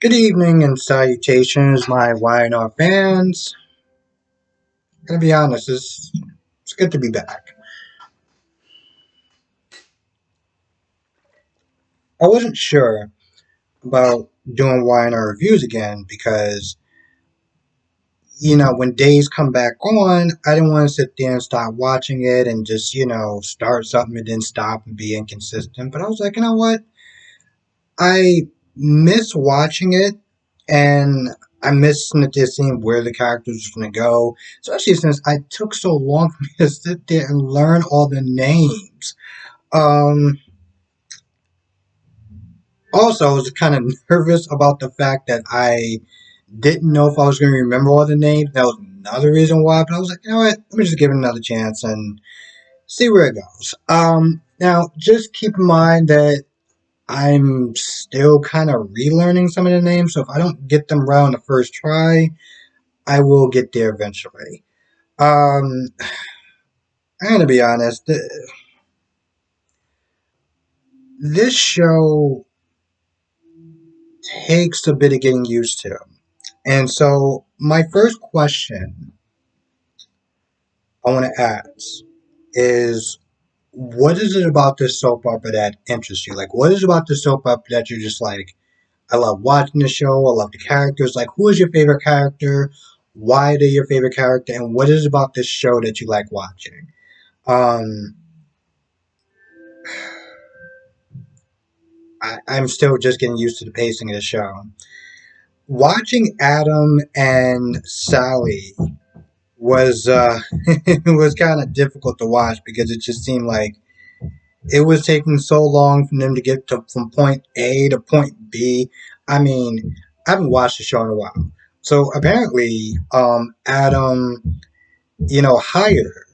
Good evening and salutations, my YNR fans. Gonna be honest, it's good to be back. I wasn't sure about doing YNR reviews again because, when days come back on, I didn't want to sit there and stop watching it and just, start something and then stop and be inconsistent. But I was like, you know what? I miss watching it and I miss seeing where the characters are going to go, especially since I took so long for me to sit there and learn all the names. Um, Also, I was kind of nervous about the fact that I didn't know if I was going to remember all the names. That was another reason why, but I was like, you know what? Let me just give it another chance and see where it goes. Now, just keep in mind that I'm still kind of relearning some of the names, so if I don't get them right on the first try, I will get there eventually. Um, I'm gonna be honest. This show takes a bit of getting used to, and so my first question I want to ask is, what is it about this soap opera that interests you? Like, what is it about this soap opera that you're just like, I love watching the show. I love the characters. Like, who is your favorite character? Why are they your favorite character? And what is it about this show that you like watching? Um, I'm still just getting used to the pacing of the show. Watching Adam and Sally was was kind of difficult to watch because it just seemed like it was taking so long for them to get to from point A to point B. I mean, I haven't watched the show in a while. So apparently, Adam, hired her,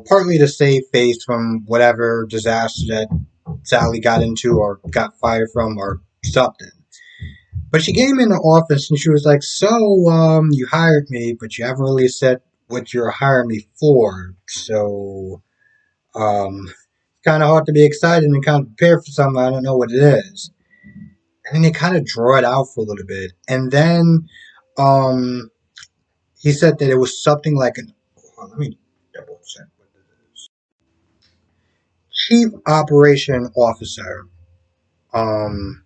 partly to save face from whatever disaster that Sally got into or got fired from or something. But she came in the office and she was like, "So, you hired me, but you haven't really said what you're hiring me for. So, kind of hard to be excited and kind of prepare for something I don't know what it is." And then they kind of draw it out for a little bit. And then um, he said that it was something like an, let me double check what it is. Chief Operation Officer. Um,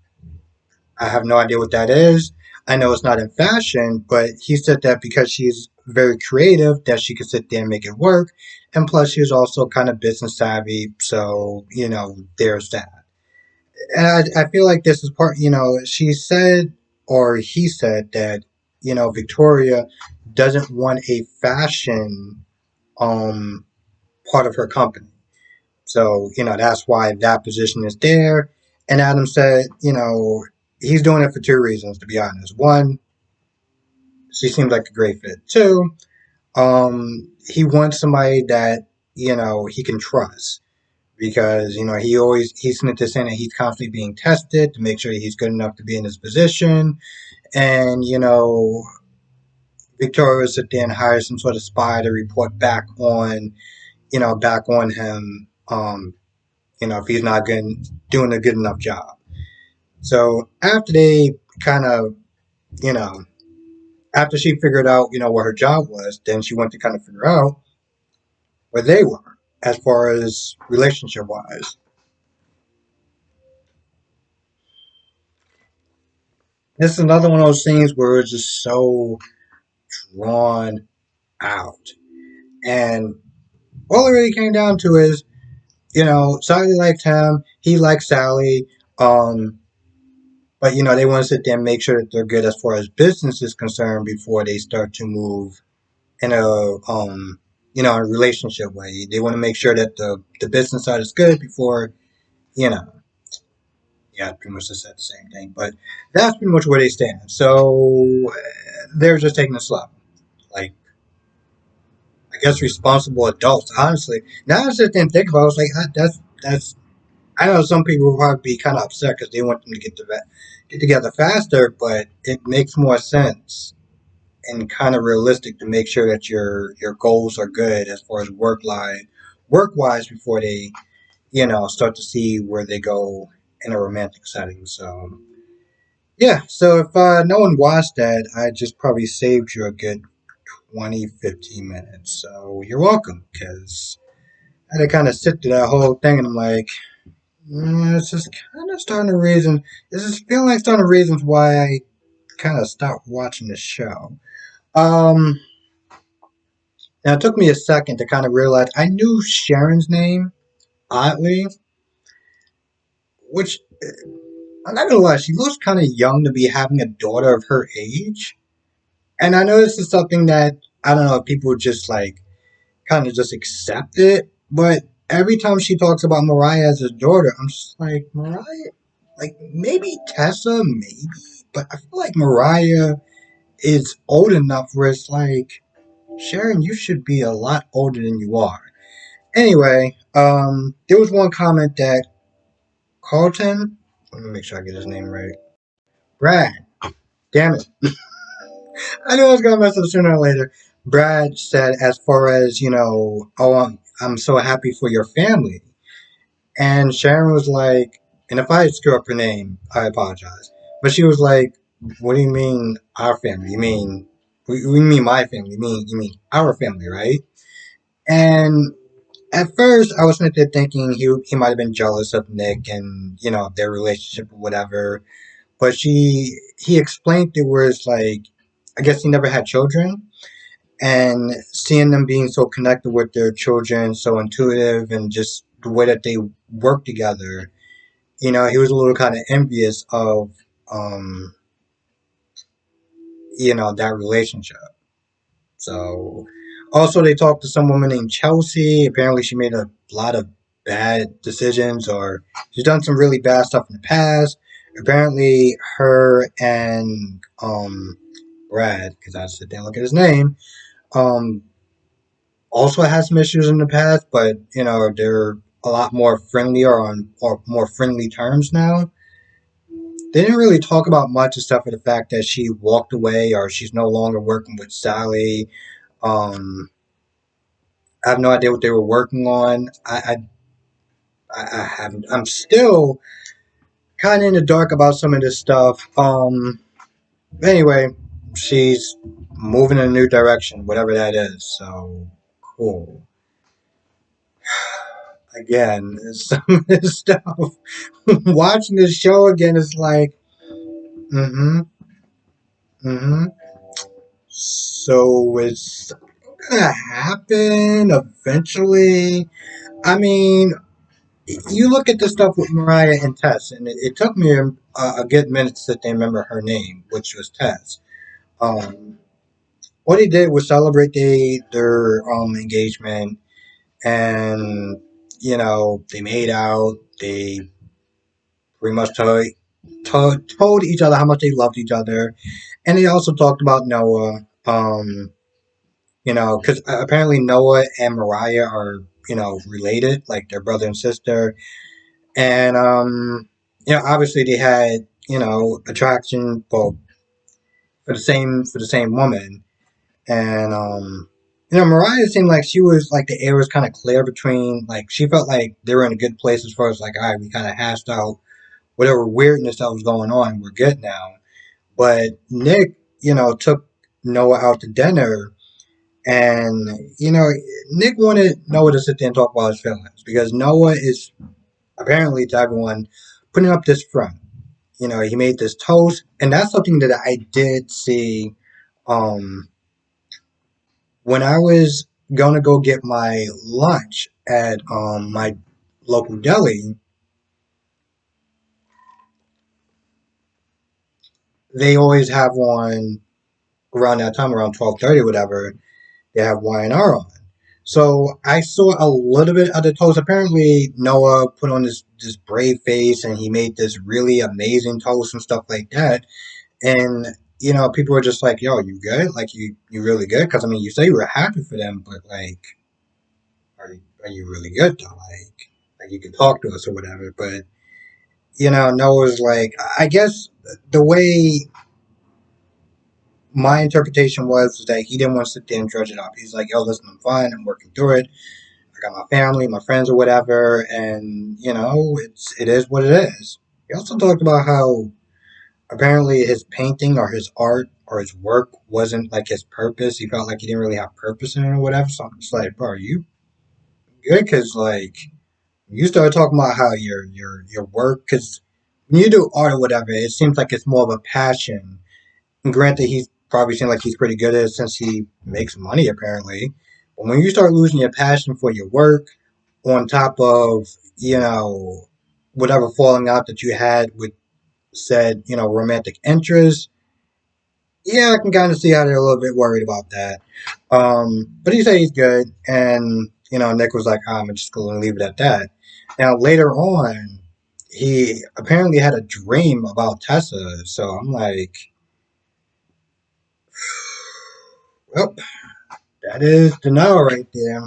I have no idea what that is. I know it's not in fashion, but he said that because she's very creative, that she could sit there and make it work. And plus, she's also kind of business savvy. So, there's that. And I feel like this is part, she said, or he said that, Victoria doesn't want a fashion um, part of her company. So, that's why that position is there. And Adam said, he's doing it for two reasons, to be honest. One, she seems like a great fit. Two, he wants somebody that, he can trust. Because, he's in this saying that he's constantly being tested to make sure that he's good enough to be in his position. And, Victoria would sit there and hire some sort of spy to report back on him, if he's not doing a good enough job. So after they kind of, you know, after she figured out, what her job was, then she went to kind of figure out where they were as far as relationship wise. This is another one of those things where it's just so drawn out. And all it really came down to is, Sally liked him, he liked Sally, um, but they want to sit there and make sure that they're good as far as business is concerned before they start to move in a relationship way. They want to make sure that the business side is good before, you know, yeah, pretty much just said the same thing. But that's pretty much where they stand. So they're just taking it slow. Like, I guess responsible adults. Honestly, now I sit there and think about it, I was like, that's. I know some people will probably be kind of upset because they want them to get together faster, but it makes more sense and kind of realistic to make sure that your goals are good as far as work wise before they start to see where they go in a romantic setting. So Yeah, so if no one watched that, I just probably saved you a good 20, 15 minutes. So you're welcome, because I had to kind of sit through that whole thing, and I'm like, it's just kind of starting to reason. It's just feeling like starting to reasons why I kind of stopped watching the show. Um, and it took me a second to kind of realize I knew Sharon's name, oddly, which I'm not gonna lie, she looks kind of young to be having a daughter of her age. And I know this is something that I don't know if people just like kind of just accept it, but every time she talks about Mariah as his daughter, I'm just like, Mariah, like maybe Tessa, maybe, but I feel like Mariah is old enough where it's like, Sharon, you should be a lot older than you are. Anyway, there was one comment that Carlton, let me make sure I get his name right. Brad, damn it. I knew I was gonna mess up sooner or later. Brad said, as far as, oh, I'm so happy for your family. And Sharon was like, and if I screw up her name, I apologize. But she was like, what do you mean our family? We mean my family. You mean our family, right? And at first, I was sitting there thinking he might have been jealous of Nick and their relationship or whatever. But he explained it where it's like, I guess he never had children, and seeing them being so connected with their children, so intuitive, and just the way that they work together. He was a little kind of envious of um, that relationship. So, also they talked to some woman named Chelsea. Apparently, she made a lot of bad decisions, or she's done some really bad stuff in the past. Apparently, her and Brad, because I sit there and look at his name, um, also had some issues in the past, but they're a lot more friendly or more friendly terms now. They didn't really talk about much except for the fact that she walked away or she's no longer working with Sally. Um, I have no idea what they were working on. I haven't. I'm still kind of in the dark about some of this stuff. Anyway, she's moving in a new direction, whatever that is. So cool. Again, some of this stuff. Watching this show again is like, mm-hmm, mm-hmm. So it's gonna happen eventually. I mean, you look at the stuff with Mariah and Tess, and it took me a good minute to sit there and remember her name, which was Tess. Um, what he did was celebrate their engagement, and they made out. They pretty much told each other how much they loved each other, and they also talked about Noah. Because apparently Noah and Mariah are related, like they're brother and sister, and obviously they had attraction for the same woman, and Mariah seemed like she was like the air was kind of clear between, like she felt like they were in a good place as far as like, all right, we kind of hashed out whatever weirdness that was going on, we're good now. But Nick, took Noah out to dinner, and Nick wanted Noah to sit there and talk about his feelings because Noah is apparently to everyone putting up this front. He made this toast, and that's something that I did see um, when I was gonna go get my lunch at my local deli. They always have one around that time, around 12:30, whatever. They have Y&R on. So I saw a little bit of the toast. Apparently, Noah put on this brave face and he made this really amazing toast and stuff like that. And people were just like, "Yo, you good? Like you really good?" Because I mean, you say you were happy for them, but like, are you really good though? Like you can talk to us or whatever. But Noah's like, I guess the way my interpretation was that he didn't want to sit there and dredge it up. He's like, "Yo, listen, I'm fine. I'm working through it. I got my family, my friends, or whatever, and it is what it is." He also talked about how apparently his painting or his art or his work wasn't like his purpose. He felt like he didn't really have purpose in it or whatever. So I'm just like, bro, are you good? Because like you started talking about how your work, because when you do art or whatever, it seems like it's more of a passion. And granted, he's probably seemed like he's pretty good at it since he makes money apparently. But when you start losing your passion for your work, on top of whatever falling out that you had with said romantic interest, yeah, I can kind of see how they're a little bit worried about that. But he said he's good, and Nick was like, I'm just going to leave it at that. Now later on, he apparently had a dream about Tessa, so I'm like, well, that is the now right there.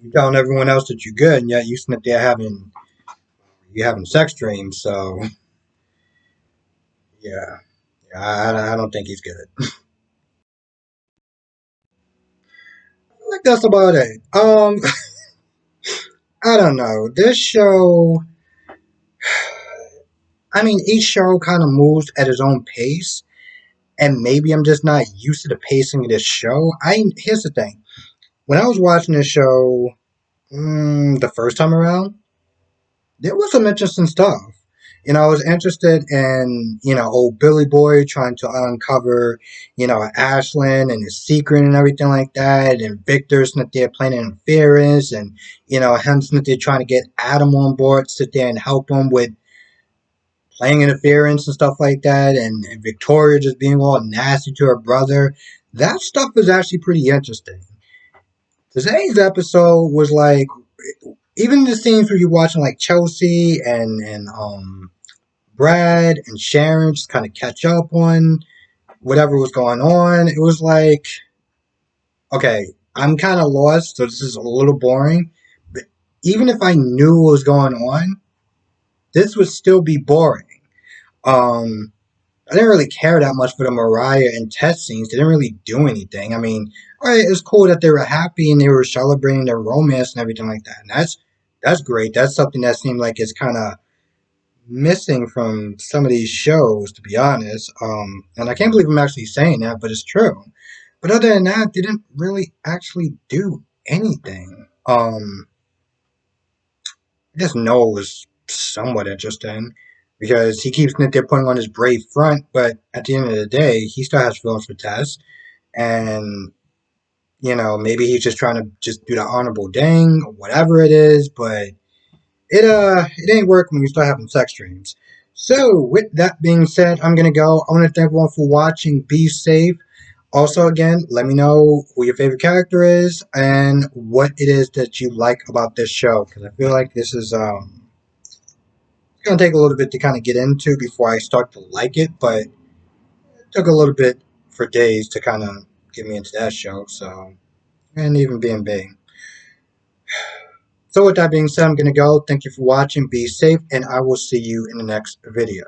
You're telling everyone else that you're good, and yet you sit there having sex dreams. So yeah, yeah, I don't think he's good. Like that's about it. I don't know. This show, I mean, each show kind of moves at its own pace, and maybe I'm just not used to the pacing of this show. I Here's the thing: when I was watching this show the first time around, there was some interesting stuff. I was interested in, old Billy Boy trying to uncover, Ashland and his secret and everything like that, and Victor sitting there playing interference, and, him sitting there trying to get Adam on board, sit there and help him with playing interference and stuff like that, and Victoria just being all nasty to her brother. That stuff was actually pretty interesting. Today's episode was like, even the scenes where you're watching like Chelsea and Brad and Sharon just kind of catch up on whatever was going on. It was like, okay, I'm kind of lost, so this is a little boring. But even if I knew what was going on, this would still be boring. Um, I didn't really care that much for the Mariah and Tess scenes. They didn't really do anything. I mean, all right, it's cool that they were happy and they were celebrating their romance and everything like that. And that's great. That's something that seemed like it's kind of missing from some of these shows, to be honest. And I can't believe I'm actually saying that, but it's true. But other than that, they didn't really actually do anything. I just know it was somewhat interesting because he keeps there putting on his brave front, but at the end of the day, he still has feelings for Tess, and maybe he's just trying to just do the honorable thing or whatever it is, but it ain't work when you start having sex dreams. So with that being said, I'm gonna go. I want to thank everyone for watching. Be safe. Also, again, let me know who your favorite character is and what it is that you like about this show, because I feel like this is it's gonna take a little bit to kind of get into before I start to like it, but it took a little bit for days to kind of get me into that show. So, and even being big. So with that being said, I'm gonna go. Thank you for watching. Be safe, and I will see you in the next video.